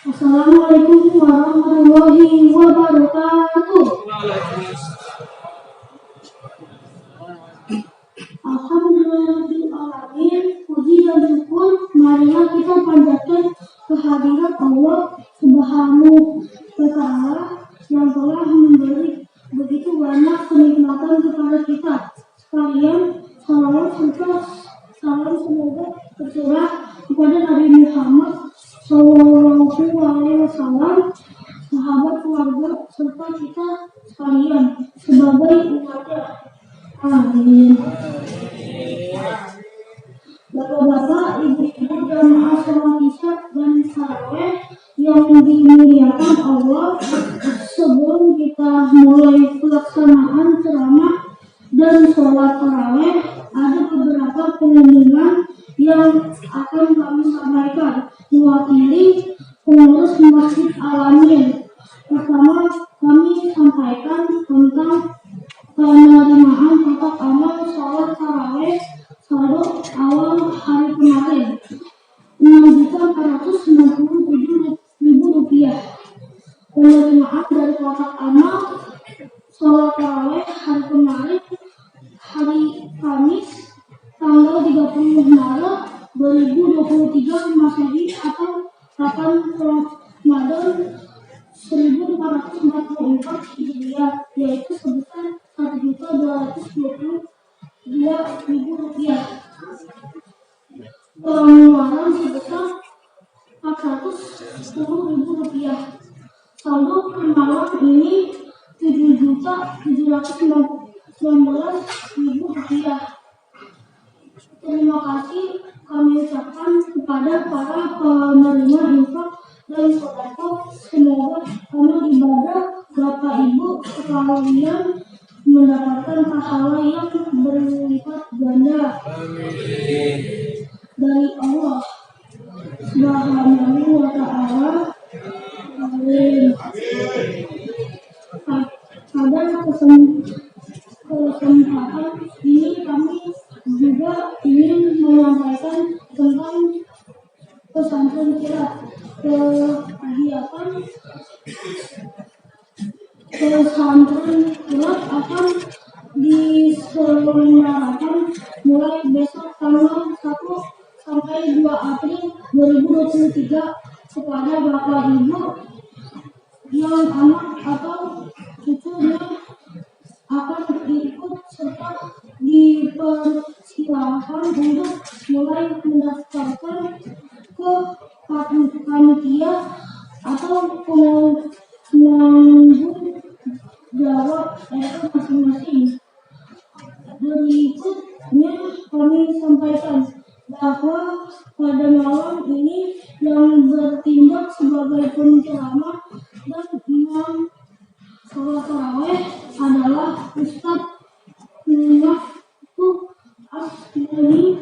Assalamualaikum warahmatullahi wabarakatuh. Alhamdulillahirobbilalamin. Puji dan syukur marilah kita panjatkan kehadirat Allah Subhanahu wa Ta'ala yang telah memberi begitu banyak kenikmatan kepada kita sekalian. Salawat serta salam semoga tercurah kepada Nabi Muhammad Sallallahu Alaihi Wasallam, sahabat, keluarga serta kita sekalian sebagai umatnya. Amin. Bapak-bapak, ibu-ibu jamaah sholat isya dan tarawih yang dimuliakan Allah, sebelum kita mulai pelaksanaan ceramah dan sholat tarawih, ada beberapa pengumuman yang akan kami sampaikan mewakili pengurus Masjid Al-Amin. Pertama, kami sampaikan tentang penerimaan kotak amal sholat tarawih saldo awal hari kemarin Rp6.497.000. Penerimaan dari kotak amal sholat tarawih hari kemarin hari Kamis tanggal 30 Maret 2023 Masehi atau 8 Ramadan 1444 Hijriah, yaitu sebesar Rp1.222.000. Pengeluaran sebesar Rp410.000. Saldo per malam ini Rp7.719.000. Terima kasih kami ucapkan kepada para penerima infak dan sedekah. Semoga amal ibadah Bapak Ibu sekalian mendapatkan pahala yang berlipat ganda dari Allah Subhanahu wa Ta'ala. Amin. Pada kesempatan ini kami juga ingin menyampaikan tentang pesantren kilat. Kegiatan pesantren kilat akan diselenggarakan mulai besok tanggal 1 sampai 2 April 2023 kepada Bapak Ibu yang anak atau cucunya akan ikut serta dipersilakan untuk mulai mendaftarkan ke panitia atau penanggung jawab RT masing-masing. Berikutnya kami sampaikan bahwa pada malam ini yang bertindak sebagai penceramah dan imam sholat tarawih adalah Ustadz Naftu Asmuni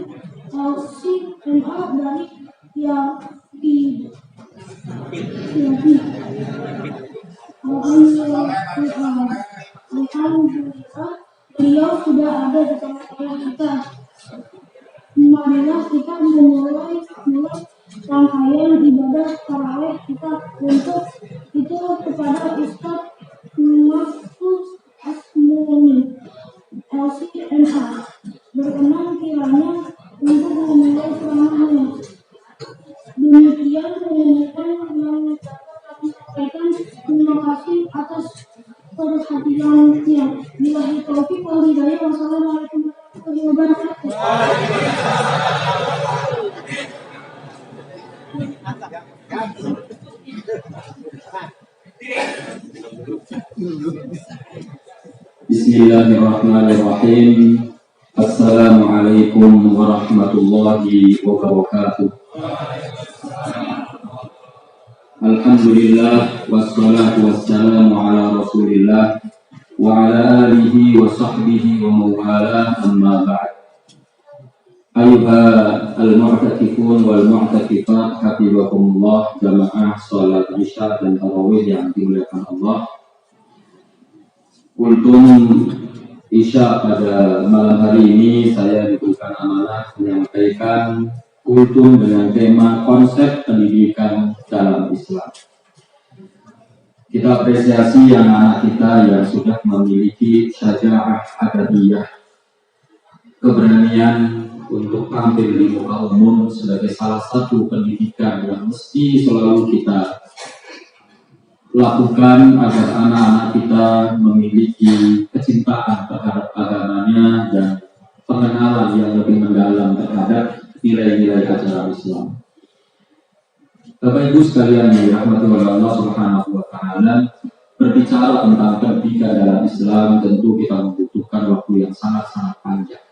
LC-MA dari Yapi. Alhamdulillah, beliau sudah ada di tengah-tengah kita. Marilah kita memulai rangkaian ibadah tarawih kita. Untuk itu kepada Ustadz Naftu Asmuni LC-MA berkenan kiranya untuk memulai ceramahnya. Demikian pengumuman yang dapat kami sampaikan. Terima kasih atas perhatiannya. Billahi taufiq wal hidayah. Wassalamualaikum warahmatullahi wabarakatuh. Bismillahirrahmanirrahim. Assalamualaikum warahmatullahi wabarakatuh. Alhamdulillah wassalatu wassalamu ala Rasulillah wa ala alihi wa sahbihi wa mawala, amma ba'd. Ayuha al-mu'takifun wal mu'takifat hafizakumullah, jamaah salat isya dan tarawih yang dimuliakan Allah. Untuk isya pada malam hari ini saya diberikan amanah menyampaikan kultum dengan tema konsep pendidikan dalam Islam. Kita apresiasi anak-anak kita yang sudah memiliki syaja'ah adabiyah, keberanian untuk tampil di muka umum sebagai salah satu pendidikan yang mesti selalu kita lakukan agar anak-anak kita memiliki kecintaan terhadap agamanya dan pengenalan yang lebih mendalam terhadap nilai-nilai ajaran Islam. Bapak Ibu sekalian yang dirahmati oleh Allah Subhanahu wa Ta'ala, berbicara tentang pendidikan dalam Islam tentu kita membutuhkan waktu yang sangat-sangat panjang.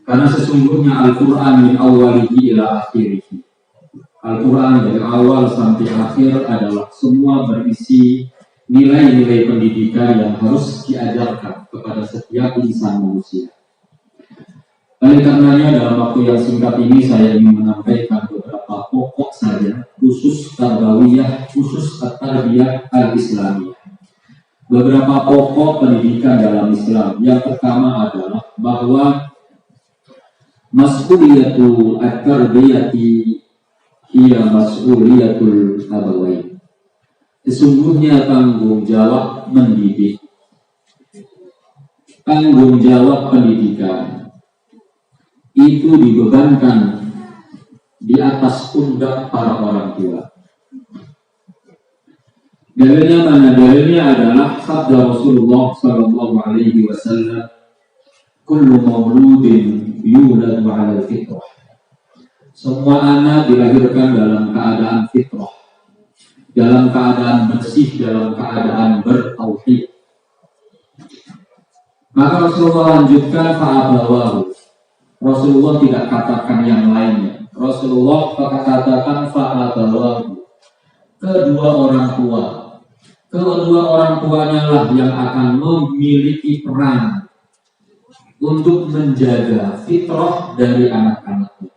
Karena sesungguhnya Al-Quran min awalihi ila akhirihi. Al-Quran dari awal sampai akhir adalah semua berisi nilai-nilai pendidikan yang harus diajarkan kepada setiap insan manusia. Oleh karenanya dalam waktu yang singkat ini saya ingin menyampaikan beberapa pokok saja, khusus tarbawiyah, khusus tarbiyah al-islamiyah. Beberapa pokok pendidikan dalam Islam. Yang pertama adalah bahwa mas'uliyatul at-tarbiyati hiya mas'uliyatul abawain. Sesungguhnya tanggung jawab mendidik, tanggung jawab pendidikan itu dibebankan di atas pundak para orang tua. Dalilnya mana? Dalilnya adalah sabda Rasulullah sallallahu alaihi wasallam, "Kullu mauludin yuladu 'ala al-fitrah." Semua anak dilahirkan dalam keadaan fitrah, dalam keadaan bersih, dalam keadaan bertauhid. Maka Rasulullah lanjutkan fa'abawahu. Rasulullah tidak katakan yang lainnya. Rasulullah katakan fa'abawahu. Kedua orang tuanya lah yang akan memiliki peran untuk menjaga fitrah dari anak-anaknya.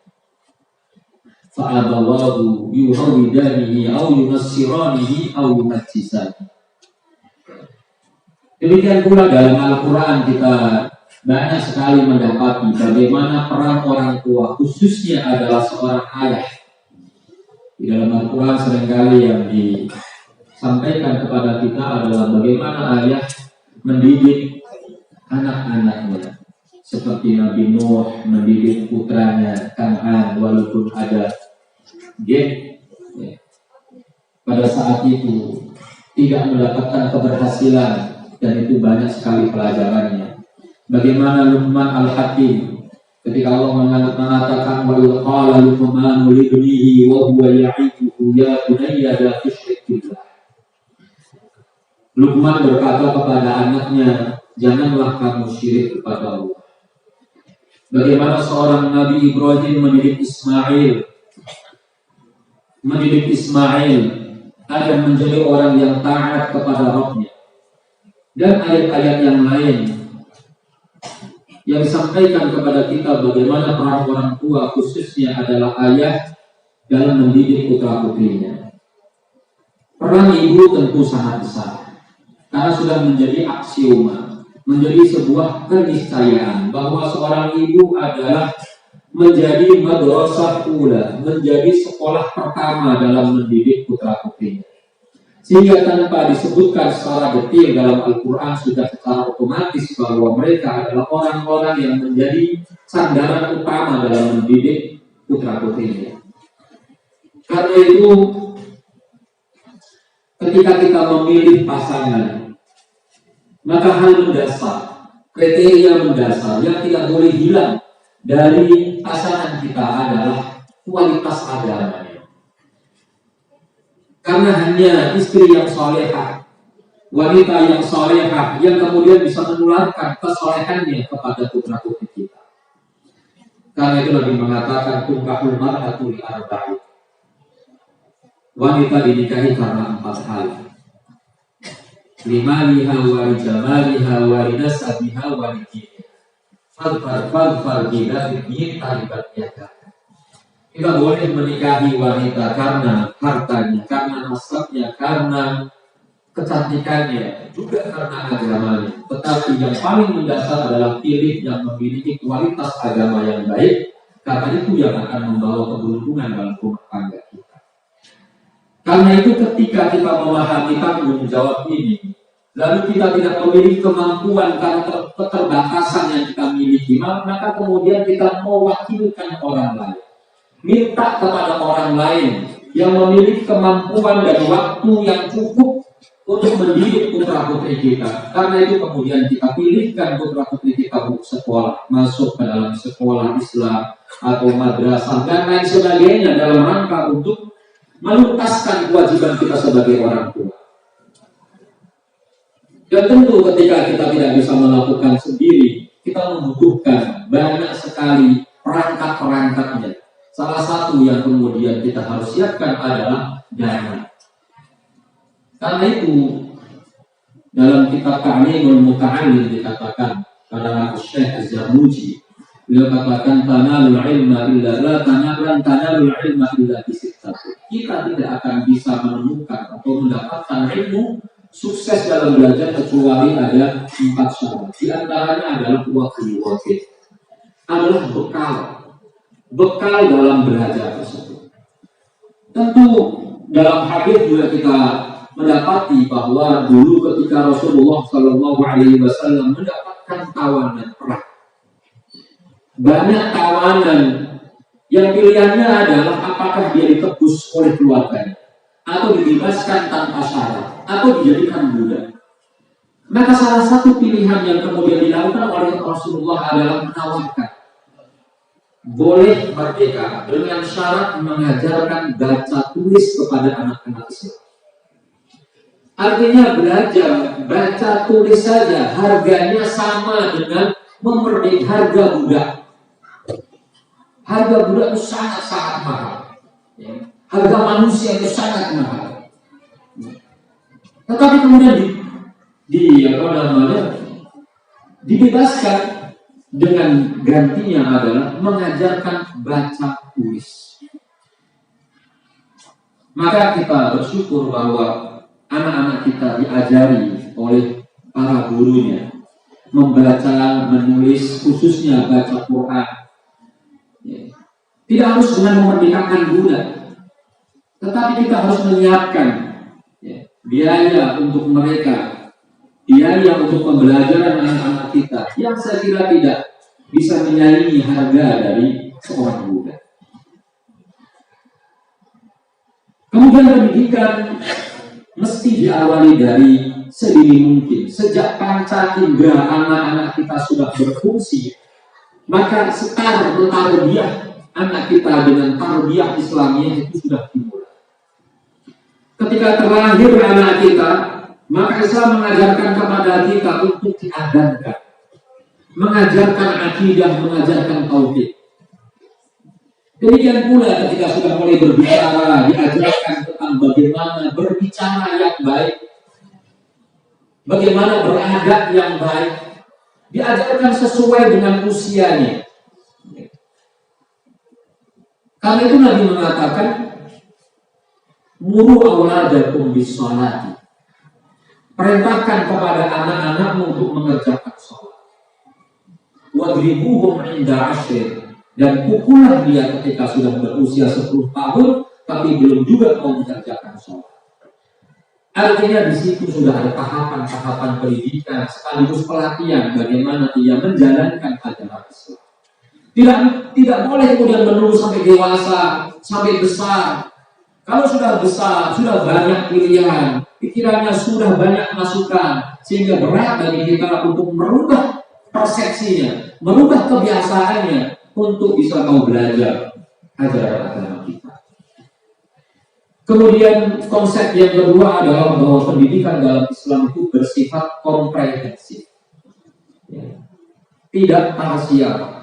Fa'abawahu yuhawidanihi au yunassiranihi au yunajjisanihi. Demikian pula dalam Al-Quran kita banyak sekali mendapati bagaimana peran orang tua, khususnya adalah seorang ayah. Di dalam Al-Quran seringkali yang disampaikan kepada kita adalah bagaimana ayah mendidik anak-anaknya. Seperti Nabi Nuh mendidik putranya Kan'an, walaupun ada gap pada saat itu tidak mendapatkan keberhasilan, dan itu banyak sekali pelajarannya. Bagaimana Luqman Al-Hakim ketika Allah mengatakan wa qala Luqman li ibnihi wa huwa ya'iduhu ya bunayya la tusyrik billah. Luqman berkata kepada anaknya, janganlah kamu syirik kepada Allah. Bagaimana seorang Nabi Ibrahim mendidik Ismail agar menjadi orang yang taat kepada Rabb-nya. Dan ayat-ayat yang lain yang disampaikan kepada kita bagaimana peran orang tua, khususnya adalah ayah, dalam mendidik putra-putrinya. Peran ibu tentu sangat besar, karena sudah menjadi aksioma, menjadi sebuah keniscayaan bahwa seorang ibu adalah menjadi madrasah ula, menjadi sekolah pertama dalam mendidik putra-putrinya. Sehingga tanpa disebutkan secara detail dalam Al-Quran sudah secara otomatis bahwa mereka adalah orang-orang yang menjadi sandaran utama dalam mendidik putra-putrinya. Karena itu ketika kita memilih pasangan, maka hal mendasar, kriteria mendasar yang tidak boleh hilang dari pasangan kita adalah kualitas agamanya. Karena hanya istri yang solehah, wanita yang solehah, yang kemudian bisa menularkan kesolehannya kepada putra-putri kita. Karena itu Nabi mengatakan tunkahul mar'atu li arba'in. Wanita dinikahi karena 4 hal. Limaliha wa lijamaliha wa linasabiha wa lidiniha. Fadfar gila bidin talibat yaka. Kita boleh menikahi wanita karena hartanya, karena nasabnya, karena kecantikannya, juga karena agamanya. Tetapi yang paling mendasar adalah pilih yang memiliki kualitas agama yang baik, Karena itu yang akan membawa keberuntungan dalam rumah tangga kita. Karena itu ketika kita memahami tanggung jawab ini, lalu kita tidak memiliki kemampuan karena keterbatasan yang kita miliki, maka kemudian kita mewakilkan orang lain. Minta kepada orang lain yang memiliki kemampuan dan waktu yang cukup untuk mendidik putra-putri kita. Karena itu kemudian kita pilihkan putra-putri kita untuk sekolah, masuk ke dalam sekolah Islam atau madrasah dan lain sebagainya dalam rangka untuk menuntaskan kewajiban kita sebagai orang tua. Dan tentu ketika kita tidak bisa melakukan sendiri, kita membutuhkan banyak sekali perangkat-perangkatnya. Salah satu yang kemudian kita harus siapkan adalah dana. Karena itu dalam kitab Ta'limul Muta'allim dikatakan pada Syekh Az-Zarnuji, beliau katakan tanalul ilma illa la tanalul ilma illa bisittati. Kita tidak akan bisa menemukan atau mendapatkan ilmu sukses dalam belajar kecuali ada 4 syarat. Di antaranya adalah wakil, adalah bekal dalam belajar tersebut. Tentu dalam hadis juga kita mendapati bahwa dulu ketika Rasulullah Shallallahu Alaihi Wasallam mendapatkan tawanan perang, banyak tawanan yang pilihannya adalah apakah dia ditebus oleh keluarganya, atau dibebaskan tanpa syarat, atau dijadikan budak. Maka salah satu pilihan yang kemudian dilakukan oleh Rasulullah adalah menawarkan boleh merdeka dengan syarat mengajarkan baca tulis kepada anak-anak Islam. Artinya belajar baca tulis saja harganya sama dengan harga budak. Harga budak itu sangat-sangat mahal. Harga manusia itu sangat mahal. Tetapi kemudian dibebaskan dengan gantinya adalah mengajarkan baca tulis. Maka kita bersyukur bahwa anak-anak kita diajari oleh para gurunya membaca, menulis, khususnya baca Quran. Tidak harus dengan memerdekakan budak, tetapi kita harus menyiapkan biaya untuk mereka, biaya untuk pembelajaran anak-anak kita yang saya kira tidak bisa menyaingi harga dari seorang budak. Kemudian pendidikan mesti diawali dari sedini mungkin. Sejak panca indera anak-anak kita sudah berfungsi, maka setar tarbiyah anak kita dengan tarbiyah Islamiyah itu sudah dimulai. Ketika terlahir anak kita, maka Islam mengajarkan kepada kita untuk diadarkan, mengajarkan akidah, mengajarkan tauhid. Demikian pula ketika sudah mulai berbicara, diajarkan tentang bagaimana berbicara yang baik, bagaimana beradab yang baik, diajarkan sesuai dengan usianya. Karena itu Nabi mengatakan, muru auladakum bis-sholati. Perintahkan kepada anak-anakmu untuk mengerjakan sholat. Wadribuhum inda ashir. Dan pukullah dia ketika sudah berusia 10 tahun, tapi belum juga mau mengerjakan sholat. Artinya di situ sudah ada tahapan-tahapan pendidikan sekaligus pelatihan bagaimana dia menjalankan ajaran Islam. Tidak boleh kemudian menunggu sampai dewasa, sampai besar. Kalau sudah besar, sudah banyak pilihan, pikirannya sudah banyak masukan, sehingga berat bagi kita untuk merubah persepsinya, merubah kebiasaannya untuk bisa mau belajar ajaran agama kita. Kemudian konsep yang kedua adalah bahwa pendidikan dalam Islam itu bersifat komprehensif, tidak parsial.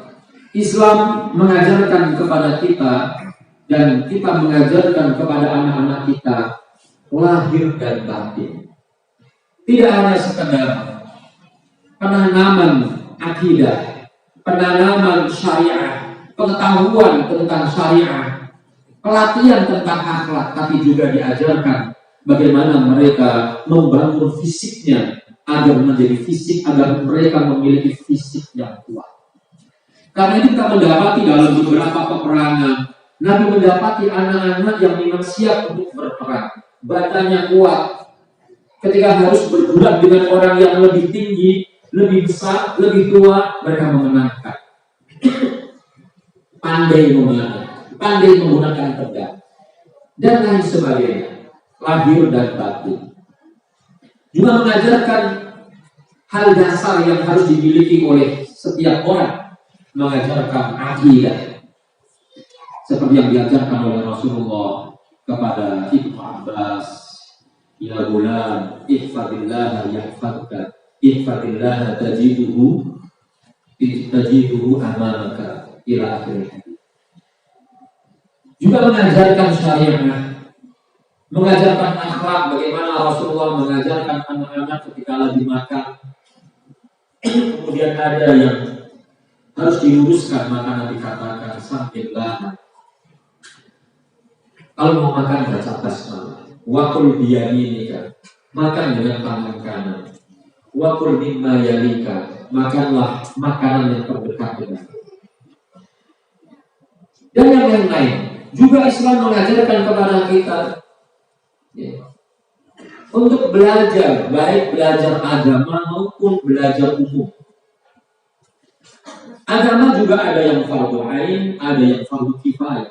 Islam mengajarkan kepada kita dan kita mengajarkan kepada anak-anak kita lahir dan batin. Tidak hanya sekedar penanaman akidah, penanaman syariah, pengetahuan tentang syariah, pelatihan tentang akhlak, tapi juga diajarkan bagaimana mereka membangun fisiknya agar menjadi fisik, agar mereka memiliki fisik yang kuat. Karena itu kita mendapati dalam beberapa peperangan, Nabi mendapati anak-anak yang memang siap untuk berperang, badannya kuat. Ketika harus bergulat dengan orang yang lebih tinggi, lebih besar, lebih tua, mereka memenangkan. Pandai menggunakan pedang, dan lain sebagainya. Lahir dan batin. Juga mengajarkan hal dasar yang harus dimiliki oleh setiap orang, mengajarkan akidah. Seperti yang diajarkan oleh Rasulullah kepada Ibnu Abbas, ya gulam, ihfadillah yahfadka, ihfadillah tajiduhu amamaka, ila akhirih. Juga mengajarkan syariat, mengajarkan akhlak, bagaimana Rasulullah mengajarkan anak-anak ketika lagi makan. Kemudian ada yang harus diluruskan makanan, dikatakan sambillah. Kalau mau makan baca basmalah. Wakul biyaminika, makan dengan tangan kanan. Wakul mimma yalika, makanlah makanan yang terdekat dengan. Dan yang lain-lain. Juga Islam mengajarkan kepada kita untuk belajar, baik belajar agama maupun belajar umum. Agama juga ada yang fardu ain, ada yang fardu kifayah.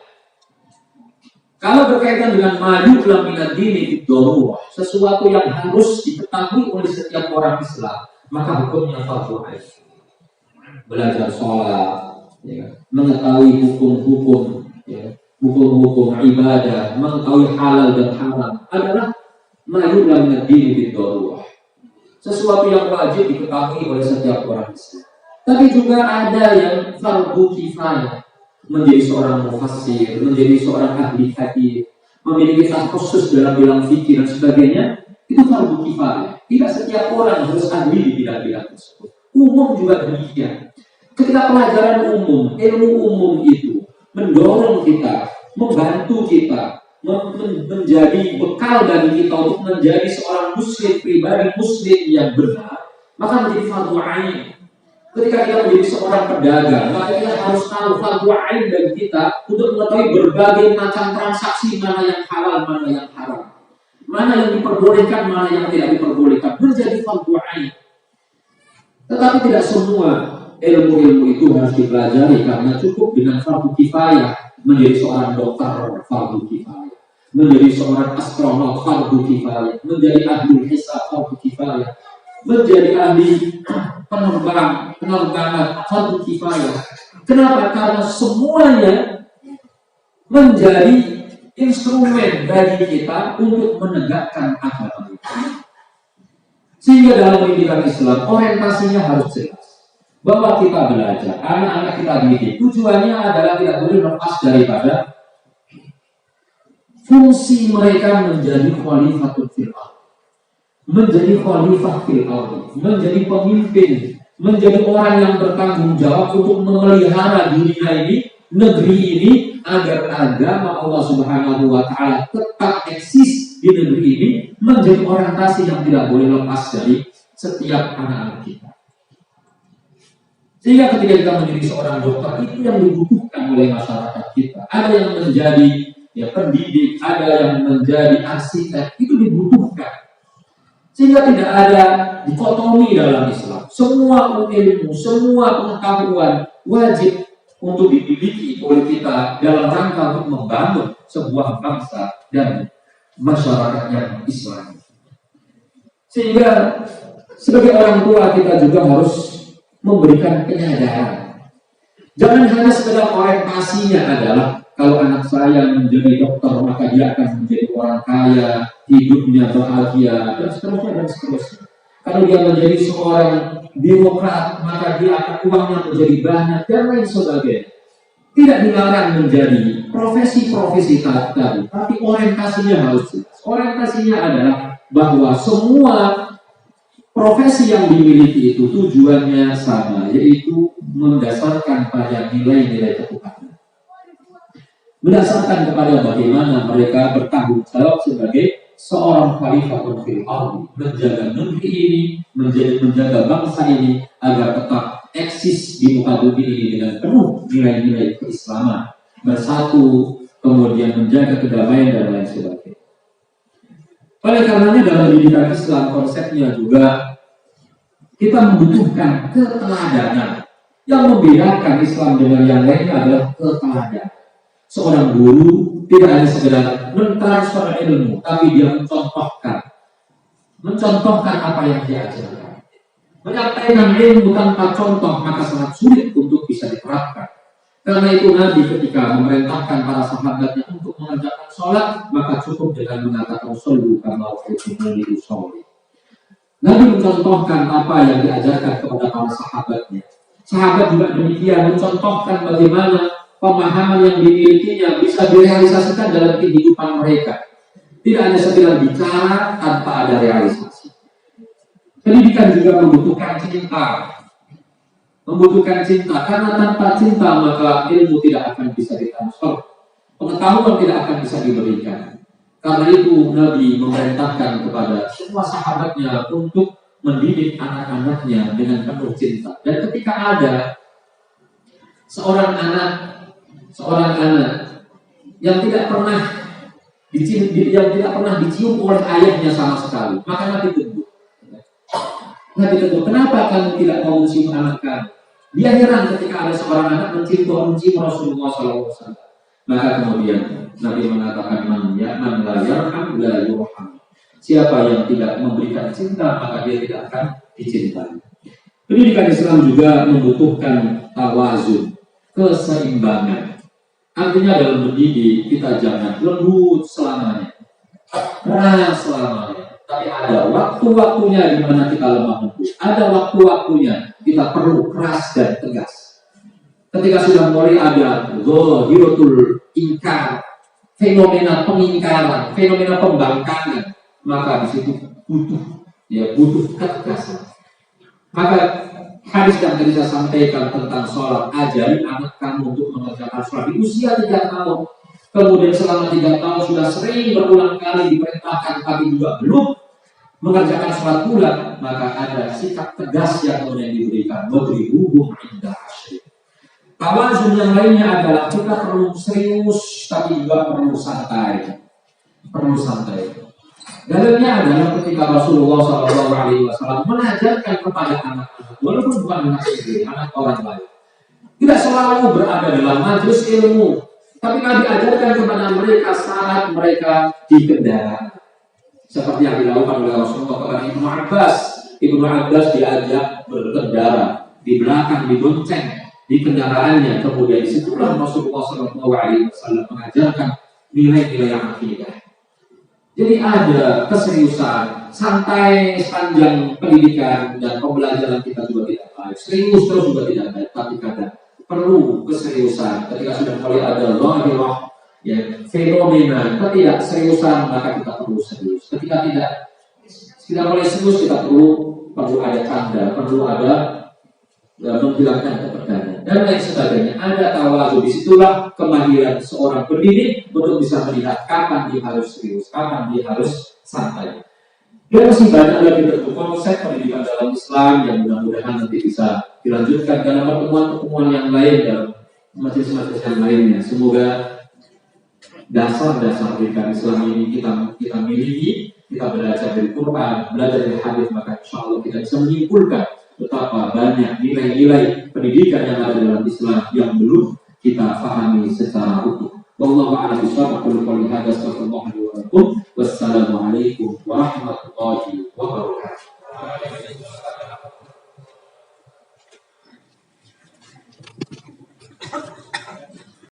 Kalau berkaitan dengan maju dalam minat dini bid-darurah, sesuatu yang harus diketahui oleh setiap orang Islam, maka hukumnya fardu ain. Belajar sholat, mengetahui hukum-hukum, hukum-hukum ibadah, mengetahui halal dan haram adalah maju dalam minat dini bid-darurah. Sesuatu yang wajib diketahui oleh setiap orang Islam. Tapi juga ada yang fardu kifayah. Menjadi seorang mufassir, menjadi seorang ahli hadis, memiliki khusus dalam bidang fikih dan sebagainya, itu fardu kifayah. Tidak setiap orang harus ahli di bidang-bidang tersebut. Umum juga demikian. Ketika pelajaran umum, ilmu umum itu mendorong kita, membantu kita, menjadi bekal bagi kita untuk menjadi seorang muslim, pribadi muslim yang benar, maka menjadi fardu ain. Ketika kita menjadi seorang pedagang, maka kita harus tahu fardu ain bagi kita untuk mengetahui berbagai macam transaksi, mana yang halal, mana yang haram, mana yang diperbolehkan, mana yang tidak diperbolehkan, menjadi fardu ain. Tetapi tidak semua ilmu-ilmu itu harus dipelajari, karena cukup dengan fardu kifayah. Menjadi seorang dokter fardu kifayah, menjadi seorang astronot fardu kifayah, menjadi ahli hisab fardu kifayah, menjadi ahli penerbangan fardu kifayah. Kenapa? Karena semuanya menjadi instrumen bagi kita untuk menegakkan agama kita. Sehingga dalam pendidikan Islam orientasinya harus jelas. Bahwa kita belajar, anak-anak kita didik, tujuannya adalah tidak boleh lepas daripada fungsi mereka menjadi khalifatul fil ardh, menjadi khalifah fil ardh, menjadi pemimpin, menjadi orang yang bertanggung jawab untuk memelihara dunia ini, negeri ini, agar agama Allah Subhanahu wa Ta'ala tetap eksis di negeri ini, menjadi orientasi yang tidak boleh lepas dari setiap anak-anak kita. Sehingga ketika kita menjadi seorang dokter, itu yang dibutuhkan oleh masyarakat kita. Ada yang menjadi pendidik, ada yang menjadi arsitek, itu dibutuhkan. Sehingga tidak ada dikotomi dalam Islam. Semua ilmu, semua pengetahuan wajib untuk dimiliki oleh kita dalam rangka untuk membangun sebuah bangsa dan masyarakat yang Islam. Sehingga sebagai orang tua kita juga harus memberikan penyadaran. Jangan hanya sekedar orientasinya adalah kalau anak saya menjadi dokter maka dia akan menjadi orang kaya, hidupnya bahagia, dan seterusnya dan seterusnya. Kalau dia menjadi seorang birokrat maka dia akan uangnya menjadi banyak dan lain sebagainya. Tidak dilarang menjadi profesi-profesi tadi, tapi orientasinya harus jelas. Orientasinya adalah bahwa semua profesi yang dimiliki itu tujuannya sama, yaitu mendasarkan pada nilai-nilai ketuhanan. Mendasarkan kepada bagaimana mereka bertanggung jawab sebagai seorang khalifatul fil ardh, menjaga negeri ini, menjaga bangsa ini agar tetap eksis di muka bumi ini dengan penuh nilai-nilai keislaman, bersatu, kemudian menjaga kedamaian dan lain sebagainya. Oleh karenanya dalam pendidikan Islam konsepnya juga kita membutuhkan keteladanan. Yang membedakan Islam dengan yang lainnya adalah keteladanan. Seorang guru tidak hanya sekedar mentransfer ilmu, tapi dia mencontohkan apa yang dia ajarkan. Menyampaikan ilmu tanpa contoh maka sangat sulit untuk bisa diterapkan. Karena itu Nabi ketika memerintahkan para sahabatnya untuk mengerjakan sholat, maka cukup dengan mengatakan shollu kama ra'aytumuni usolli. Nabi mencontohkan apa yang diajarkan kepada para sahabatnya. Sahabat juga demikian mencontohkan bagaimana pemahaman yang dimilikinya bisa direalisasikan dalam kehidupan mereka. Tidak hanya sekedar bicara tanpa ada realisasi. Pendidikan juga membutuhkan cinta, karena tanpa cinta maka ilmu tidak akan bisa ditransfer, pengetahuan tidak akan bisa diberikan. Karena itu Nabi memerintahkan kepada semua sahabatnya untuk mendidik anak-anaknya dengan penuh cinta. Dan ketika ada seorang anak yang tidak pernah dicium oleh ayahnya sama sekali, maka Nabi tegur, kenapa kamu tidak mau mencium anak kamu? Dia heran ketika ada seorang anak mencium Rasulullah SAW. Maka kemudian Nabi mengatakan, man la yarham la yurham. Siapa yang tidak memberikan cinta, maka dia tidak akan dicintai. Pendidikan Islam juga membutuhkan tawazun, keseimbangan. Artinya dalam mendidik kita jangan lembut selamanya, keras selamanya. Tapi ada waktu-waktunya di mana kita lemah lembut. Ada waktu-waktunya kita perlu keras dan tegas. Ketika sudah mulai ada zahiratul ingkar, fenomena pengingkaran, fenomena pembangkangan, maka di situ butuh ketegasan. Maka hadis yang tadi saya sampaikan tentang sholat, ajari anak kamu untuk mengerjakan sholat di usia 3 tahun. Kemudian selama 3 tahun sudah sering berulang kali diperintahkan tapi juga belum mengerjakan sholat pula, maka ada sikap tegas yang kemudian diberikan. Memberi hubung indah asyik. Tawazun yang lainnya adalah kita perlu serius tapi juga perlu santai. Dalilnya adalah ketika Rasulullah SAW mengajarkan kepada anak-anak, walaupun bukan anak sendiri, anak orang lain, tidak selalu berada dalam majelis ilmu, tapi Nabi ajarkan kepada mereka saat mereka di kendaraan. Seperti yang dilakukan oleh Rasulullah kepada Ibnu Abbas. Ibnu Abbas diajak berkendara, di belakang dibonceng di kendaraannya. Kemudian disitulah Rasulullah SAW mengajarkan nilai-nilai akidah. Jadi ada keseriusan, santai sepanjang pendidikan dan pembelajaran kita juga tidak baik. Serius terus juga tidak baik, tapi kadang perlu keseriusan. Ketika sudah mulai ada zahirah, fenomena ketidakseriusan, maka kita perlu serius. Ketika tidak mulai serius, kita perlu ada canda, perlu ada menghilangkan kepegangan dan lain sebagainya. Ada tawazun. Disitulah kemahiran seorang pendidik untuk bisa melihat kapan dia harus serius, kapan dia harus santai. Dan masih banyak lagi bentuk konsep pendidikan dalam Islam yang mudah-mudahan nanti bisa dilanjutkan dalam pertemuan-pertemuan yang lain dalam majelis-majelis yang lainnya. Semoga dasar-dasar pendidikan Islam ini kita miliki, kita belajar dari Quran, belajar dari hadis, maka insya Allah kita bisa menyimpulkan betapa banyak nilai-nilai pendidikan yang ada dalam Islam yang belum kita pahami secara utuh. Wallahu a'lam bishawab. Wassalamualaikum warahmatullahi wabarakatuh.